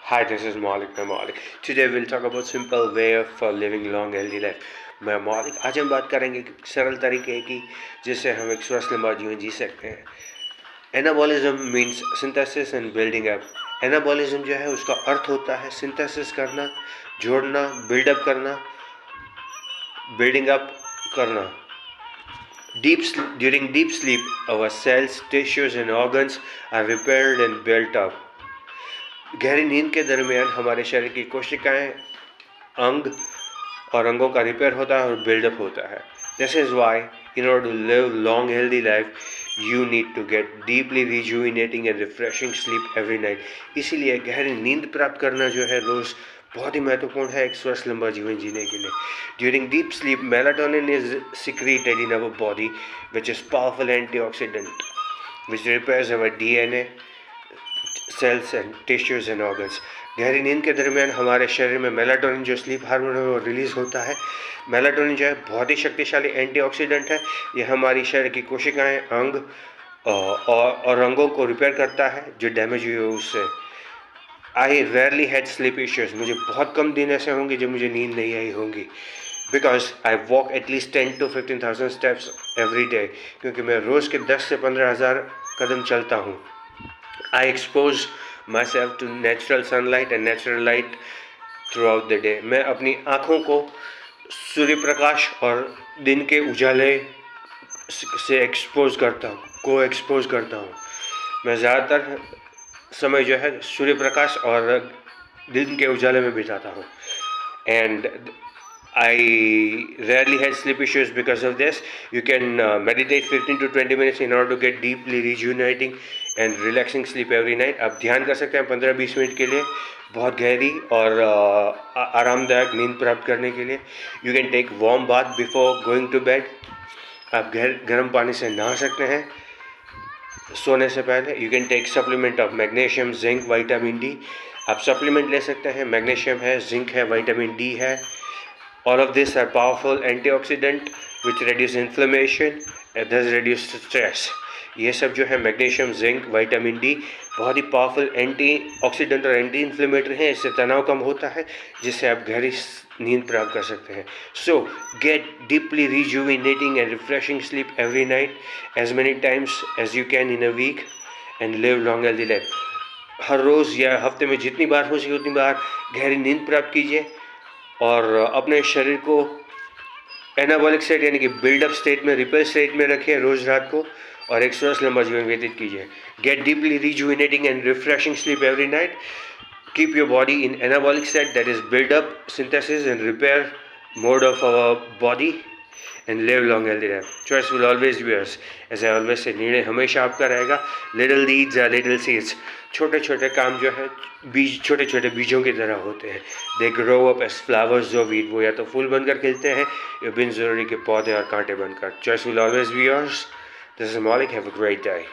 Hi, this is Malik. I'm Malik. Today we'll talk about simple way of living long healthy life. मैं मौलिक आज हम बात करेंगे कि सरल तरीके की जिससे हम एक स्वस्थ लंबा जीवन जी सकते हैं. Anabolism means synthesis and building up. Anabolism जो है उसका अर्थ होता है सिंथेसिस करना, जोड़ना, बिल्डअप करना, बिल्डिंग अप करना. During deep sleep, our cells, tissues and organs are repaired and built up. गहरी नींद के दरमियान हमारे शरीर की कोशिकाएं, अंग और अंगों का रिपेयर होता है और बिल्डअप होता है. This is why in order to live long healthy life you need to get deeply rejuvenating and refreshing sleep every night. इसीलिए गहरी नींद प्राप्त करना जो है रोज़ बहुत ही महत्वपूर्ण है एक स्वस्थ लंबा जीवन जीने के लिए. During deep sleep, melatonin is secreted in our body, which is powerful antioxidant, which repairs our DNA, cells and tissues and organs. गहरी नींद के दरमियान हमारे शरीर में मेलाटोनिन जो स्लीप हार्मोन है वो रिलीज़ होता है. मेलाटोनिन जो है बहुत ही शक्तिशाली एंटीऑक्सीडेंट है. ये हमारी शरीर की कोशिकाएं, अंग और अंगों को रिपेयर करता है जो डैमेज हुए उससे. आई रेयरली हैड स्लीप इश्यूज. मुझे बहुत कम दिन ऐसे होंगे जब मुझे नींद नहीं आई होंगी. Because I walk at least 10 to 15,000 steps every day. क्योंकि मैं रोज़ के 10 से 15,000 कदम चलता हूँ. I expose myself to natural sunlight and natural light throughout the day. मैं अपनी आँखों को सूर्य प्रकाश और दिन के उजाले से एक्सपोज करता हूँ. मैं ज़्यादातर समय जो है सूर्य प्रकाश और दिन के उजाले में बिताता हूँ. And I rarely had sleep issues because of this. You can meditate 15 to 20 minutes in order to get deeply rejuvenating and relaxing sleep every night. आप ध्यान कर सकते हैं 15-20 मिनट के लिए बहुत गहरी और आरामदायक नींद प्राप्त करने के लिए. You can take warm bath before going to bed. आप गर्म पानी से नहा सकते हैं सोने से पहले. You can take supplement of magnesium, zinc, vitamin D. आप सप्लीमेंट ले सकते हैं. मैग्नीशियम है, जिंक है, विटामिन डी है. All of these are powerful antioxidant which reduce inflammation and thus reduce stress. ये सब जो है मैग्नीशियम, जिंक, विटामिन डी बहुत ही पावरफुल एंटीऑक्सीडेंट और एंटी इन्फ्लेमेटरी हैं. इससे तनाव कम होता है जिससे आप गहरी नींद प्राप्त कर सकते हैं. So get deeply rejuvenating and refreshing sleep every night as many times as you can in a week and live long healthy life. हर रोज़ या हफ्ते में जितनी बार हो सके उतनी बार गहरी नींद प्राप्त कीजिए और अपने शरीर को एनाबॉलिक स्टेट यानी कि बिल्डअप स्टेट में, रिपेयर स्टेट में रखिए रोज़ रात को और एक स्वस्थ लंबा जीवन व्यतीत कीजिए. Get deeply rejuvenating and refreshing sleep every night. Keep your body in anabolic state that is buildup, synthesis and repair mode of our body and live long healthy life. Choice will always be yours. As I always say, निर्णय हमेशा आपका रहेगा. Little deeds are little seeds. छोटे छोटे काम जो है बीज, छोटे छोटे बीजों की तरह होते हैं. They grow up as flowers of wheat. वो या तो फूल बनकर खिलते हैं या बिन ज़रूरी के पौधे और कांटे बनकर. Choice will always be yours. This is Maulik. Have a great day.